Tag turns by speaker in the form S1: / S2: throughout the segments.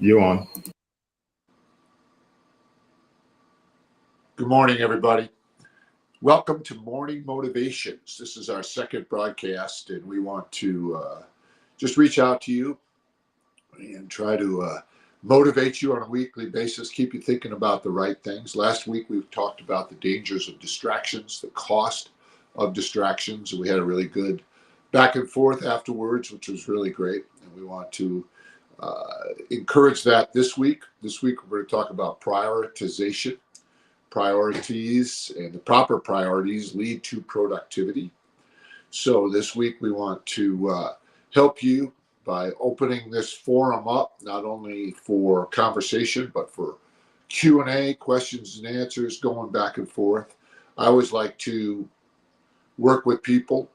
S1: You on?
S2: Good morning, everybody. Welcome to Morning Motivations. This is our second broadcast, and we want to just reach out to you and try to motivate you on a weekly basis, keep you thinking about the right things. Last week, we talked about the dangers of distractions, the cost of distractions, and we had a really good back and forth afterwards, which was really great, and we want to encourage that this week. This week, we're going to talk about prioritization. Priorities and the proper priorities lead to productivity. So this week we want to help you by opening this forum up, not only for conversation, but for Q&A, questions and answers, going back and forth. I always like to work with people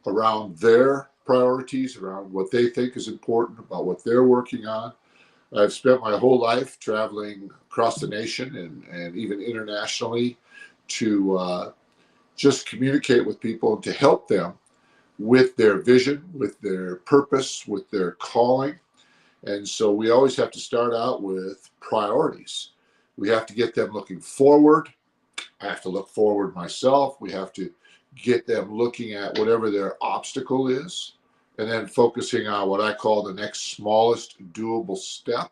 S2: around their priorities, around what they think is important, about what they're working on. I've spent my whole life traveling across the nation and even internationally to just communicate with people and to help them with their vision, with their purpose, with their calling. And so we always have to start out with priorities. We have to get them looking forward. I have to look forward myself. We have to get them looking at whatever their obstacle is, and then focusing on what I call the next smallest doable step.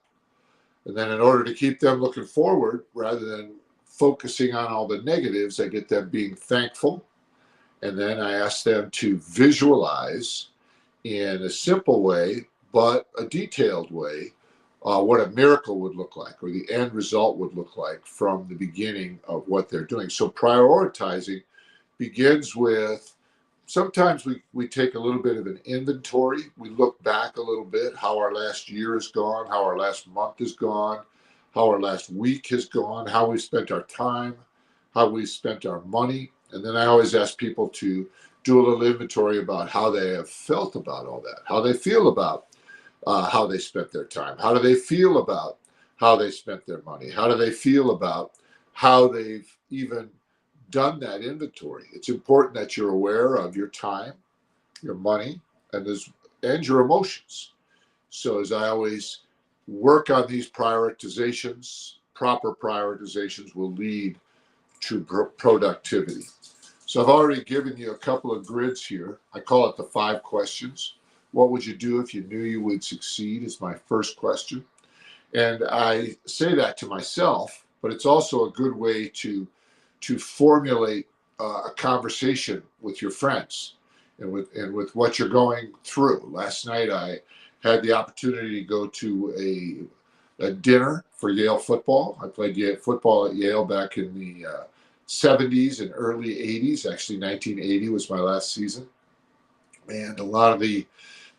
S2: And then in order to keep them looking forward, rather than focusing on all the negatives, I get them being thankful. And then I ask them to visualize in a simple way, but a detailed way, what a miracle would look like, or the end result would look like from the beginning of what they're doing. So prioritizing begins with, sometimes we take a little bit of an inventory. We look back a little bit, how our last year has gone, how our last month has gone, how our last week has gone, how we spent our time, how we spent our money. And then I always ask people to do a little inventory about how they have felt about all that, how they feel about how they spent their time, how do they feel about how they spent their money, how do they feel about how they've even done that inventory. It's important that you're aware of your time, your money, and your emotions. So as I always work on these prioritizations, proper prioritizations will lead to productivity. So I've already given you a couple of grids here. I call it the 5 questions. What would you do if you knew you would succeed is my first question. And I say that to myself, but it's also a good way to formulate a conversation with your friends and with what you're going through. Last night I had the opportunity to go to a dinner for Yale Football. I played Yale football at Yale back in the 70s and early 80s. Actually, 1980 was my last season. And a lot of the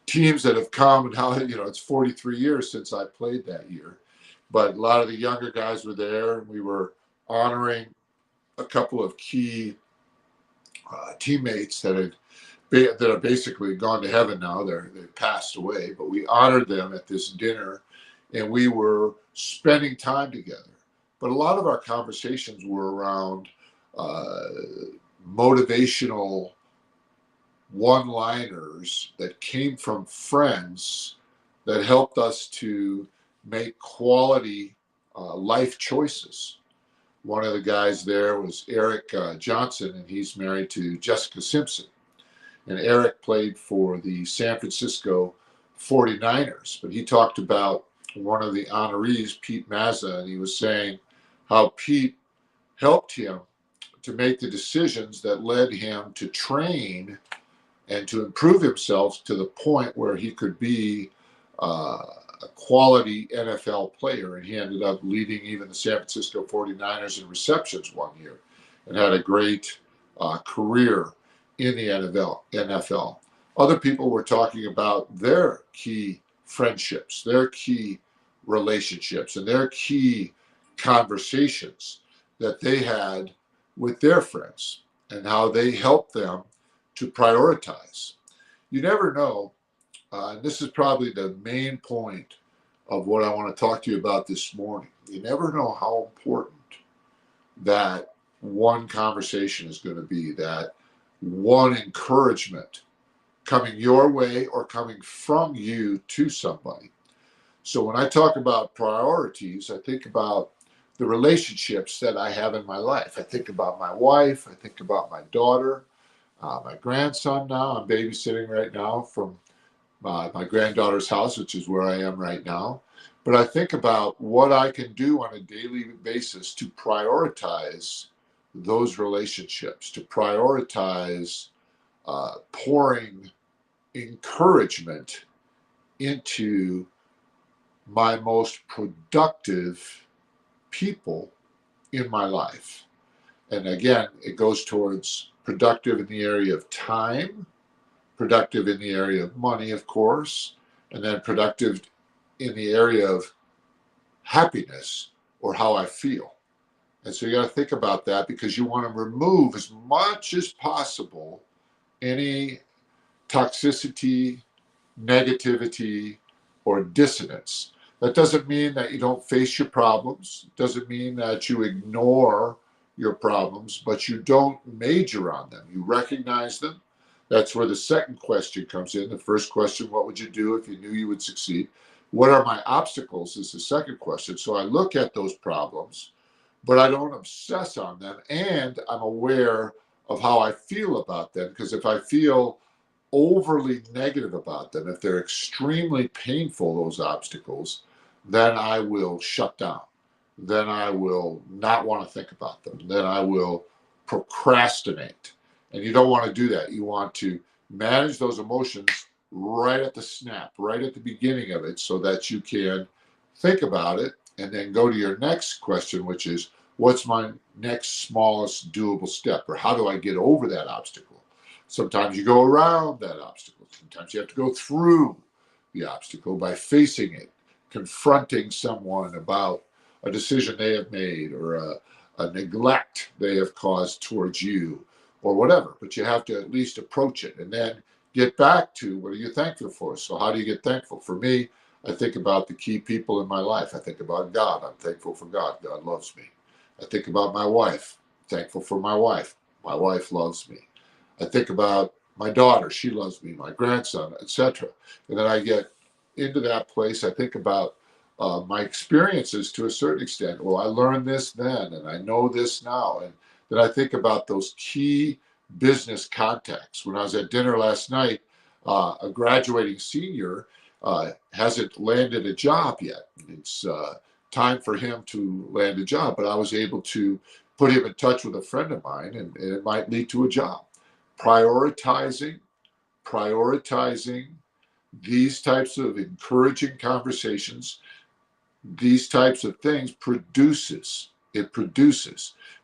S2: teams that have come, and how, it's 43 years since I played that year. But a lot of the younger guys were there, and we were honoring a couple of key teammates that are basically gone to heaven now. They've passed away, but we honored them at this dinner, and we were spending time together. But a lot of our conversations were around motivational one-liners that came from friends that helped us to make quality life choices. One of the guys there was Eric Johnson, and he's married to Jessica Simpson. And Eric played for the San Francisco 49ers, but he talked about one of the honorees, Pete Mazza, and he was saying how Pete helped him to make the decisions that led him to train and to improve himself to the point where he could be a quality NFL player. And he ended up leading even the San Francisco 49ers in receptions one year and had a great career in the NFL. Other people were talking about their key friendships, their key relationships, and their key conversations that they had with their friends and how they helped them to prioritize. You never know, and this is probably the main point of what I want to talk to you about this morning. You never know how important that one conversation is going to be, that one encouragement coming your way or coming from you to somebody. So when I talk about priorities, I think about the relationships that I have in my life. I think about my wife. I think about my daughter, my grandson now. I'm babysitting right now from my granddaughter's house, which is where I am right now. But I think about what I can do on a daily basis to prioritize those relationships, to prioritize pouring encouragement into my most productive people in my life. And again, it goes towards productive in the area of time, productive in the area of money, of course, and then productive in the area of happiness or how I feel. And so you got to think about that because you want to remove as much as possible any toxicity, negativity, or dissonance. That doesn't mean that you don't face your problems. It doesn't mean that you ignore your problems, but you don't major on them. You recognize them. That's where the second question comes in. The first question, what would you do if you knew you would succeed? What are my obstacles is the second question. So I look at those problems, but I don't obsess on them. And I'm aware of how I feel about them, because if I feel overly negative about them, if they're extremely painful, those obstacles, then I will shut down. Then I will not want to think about them. Then I will procrastinate. And you don't want to do that. You want to manage those emotions right at the snap, right at the beginning of it, so that you can think about it and then go to your next question, which is, what's my next smallest doable step? Or how do I get over that obstacle? Sometimes you go around that obstacle. Sometimes you have to go through the obstacle by facing it, confronting someone about a decision they have made or a neglect they have caused towards you or whatever. But you have to at least approach it and then get back to what are you thankful for? So how do you get thankful? For me, I think about the key people in my life. I think about God. I'm thankful for God. God loves me. I think about my wife. Thankful for my wife. My wife loves me. I think about my daughter, she loves me, my grandson, etc. And then I get into that place. I think about my experiences to a certain extent. Well, I learned this then, and I know this now. And then I think about those key business contacts. When I was at dinner last night, a graduating senior hasn't landed a job yet. It's time for him to land a job, but I was able to put him in touch with a friend of mine, and it might lead to a job. Prioritizing, prioritizing these types of encouraging conversations, these types of things produces.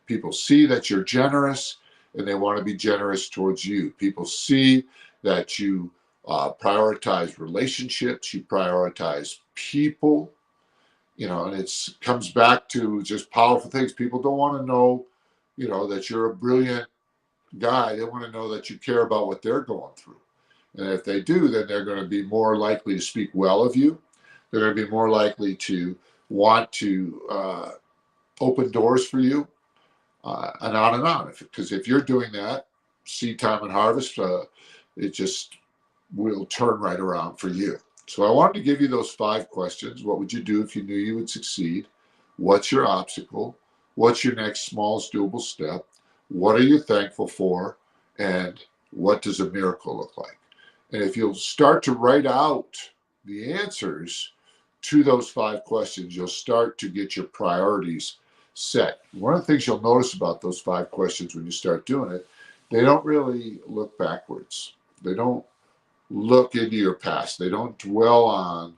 S2: People see that you're generous and they want to be generous towards you. People see that you prioritize relationships, you prioritize people, and it comes back to just powerful things. People don't want to know, that you're a brilliant guy. They want to know that you care about what they're going through. And if they do, then they're going to be more likely to speak well of you. They're going to be more likely to want to open doors for you, and on and on. Because if you're doing that, seed time and harvest, it just will turn right around for you. So I wanted to give you those 5 questions. What would you do if you knew you would succeed? What's your obstacle? What's your next smallest doable step? What are you thankful for? And what does a miracle look like? And if you'll start to write out the answers to those 5 questions, you'll start to get your priorities set. One of the things you'll notice about those 5 questions when you start doing it, they don't really look backwards. They don't look into your past. They don't dwell on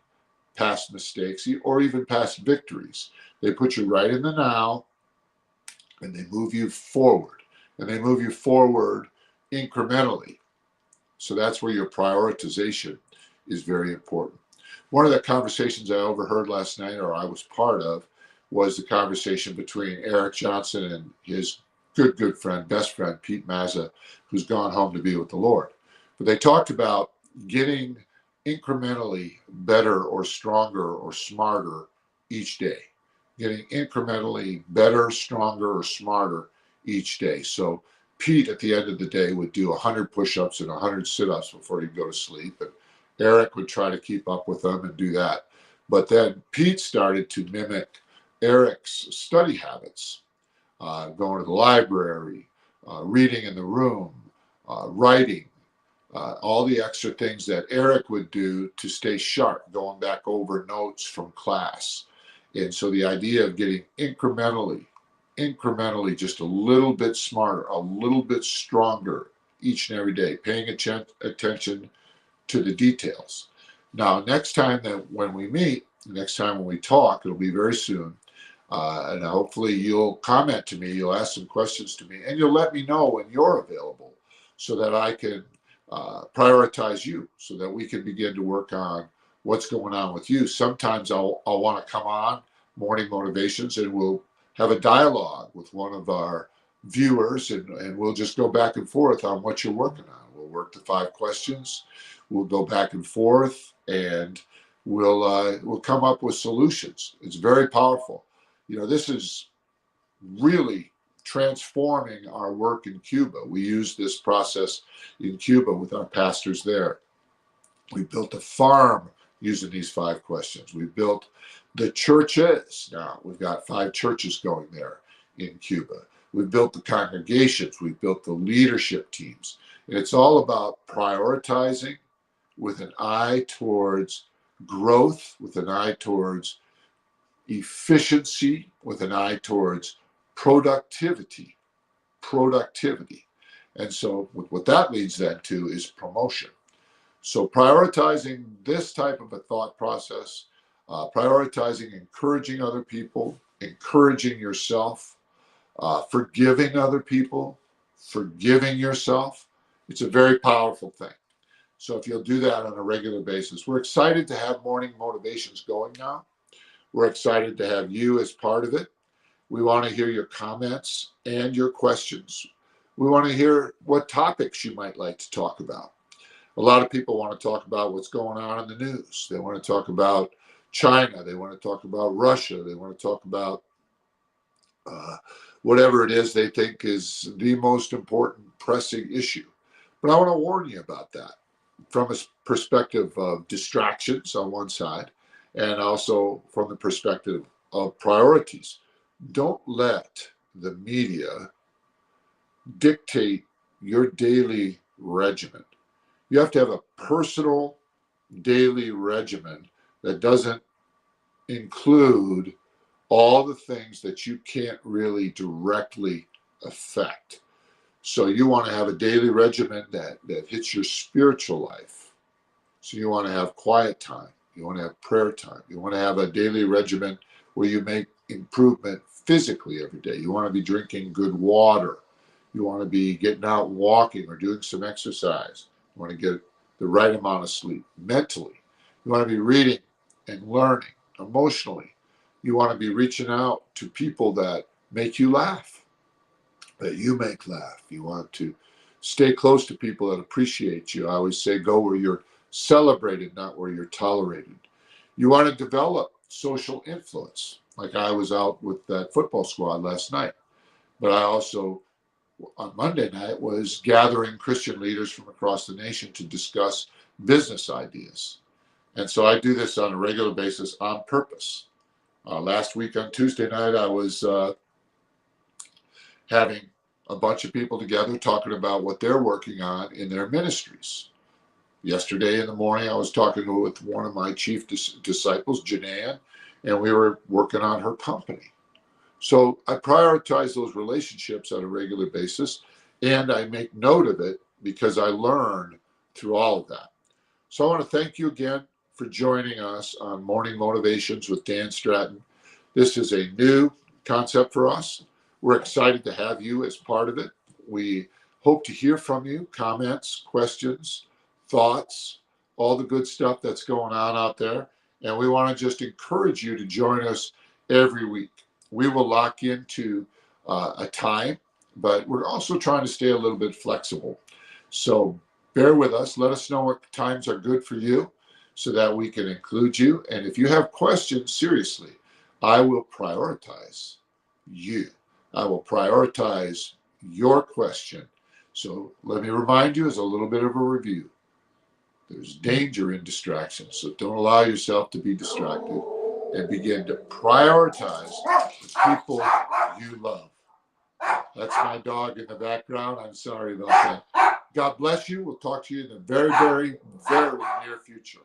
S2: past mistakes or even past victories. They put you right in the now, and they move you forward. And they move you forward incrementally. So that's where your prioritization is very important. One of the conversations I overheard last night, or I was part of, was the conversation between Eric Johnson and his good friend, best friend, Pete Mazza, who's gone home to be with the Lord. But they talked about getting incrementally better or stronger or smarter each day. Getting incrementally better, stronger, or smarter each day. So Pete, at the end of the day, would do 100 push-ups and 100 sit-ups before he'd go to sleep. And Eric would try to keep up with them and do that. But then Pete started to mimic Eric's study habits, going to the library, reading in the room, writing, all the extra things that Eric would do to stay sharp, going back over notes from class. And so the idea of getting incrementally, just a little bit smarter, a little bit stronger each and every day, paying attention to the details. Now, next time that when we meet, next time when we talk, it'll be very soon. And hopefully you'll comment to me, you'll ask some questions to me, and you'll let me know when you're available so that I can prioritize you, so that we can begin to work on what's going on with you. Sometimes I'll want to come on Morning Motivations and we'll have a dialogue with one of our viewers, and we'll just go back and forth on what you're working on. We'll work the 5 questions. We'll go back and forth, and we'll come up with solutions. It's very powerful. You know, this is really transforming our work in Cuba. We use this process in Cuba with our pastors there. We built a farm using these 5 questions. We built the churches. Now we've got 5 churches going there in Cuba. We've built the congregations. We've built the leadership teams. And it's all about prioritizing with an eye towards growth, with an eye towards efficiency, with an eye towards productivity. And so what that leads then to is promotion. So prioritizing this type of a thought process, prioritizing encouraging other people, encouraging yourself, forgiving other people, forgiving yourself, it's a very powerful thing. So if you'll do that on a regular basis, we're excited to have Morning Motivations going now. We're excited to have you as part of it. We want to hear your comments and your questions. We want to hear what topics you might like to talk about. A lot of people want to talk about what's going on in the news. They want to talk about China. They want to talk about Russia. They want to talk about whatever it is they think is the most important pressing issue. But I want to warn you about that from a perspective of distractions on one side, and also from the perspective of priorities. Don't let the media dictate your daily regimen. You have to have a personal daily regimen that doesn't include all the things that you can't really directly affect. So you want to have a daily regimen that hits your spiritual life. So you want to have quiet time. You want to have prayer time. You want to have a daily regimen where you make improvement physically every day. You want to be drinking good water. You want to be getting out walking or doing some exercise. You want to get the right amount of sleep. Mentally, you want to be reading and learning. Emotionally, you want to be reaching out to people that make you laugh, that you make laugh. You want to stay close to people that appreciate you. I always say go where you're celebrated, not where you're tolerated. You want to develop social influence. Like I was out with that football squad last night, but I also on Monday night was gathering Christian leaders from across the nation to discuss business ideas. And so I do this on a regular basis on purpose. Last week on Tuesday night, I was having a bunch of people together talking about what they're working on in their ministries. Yesterday in the morning, I was talking with one of my chief disciples, Janann, and we were working on her company. So I prioritize those relationships on a regular basis, and I make note of it because I learn through all of that. So I want to thank you again for joining us on Morning Motivations with Dan Stratton. This is a new concept for us. We're excited to have you as part of it. We hope to hear from you, comments, questions, thoughts, all the good stuff that's going on out there. And we want to just encourage you to join us every week. We will lock into a time, but we're also trying to stay a little bit flexible. So bear with us. Let us know what times are good for you so that we can include you. And if you have questions, seriously, I will prioritize you. I will prioritize your question. So let me remind you as a little bit of a review. There's danger in distraction, so don't allow yourself to be distracted and begin to prioritize the people you love. That's my dog in the background. I'm sorry about that. God bless you. We'll talk to you in the very, very, very near future.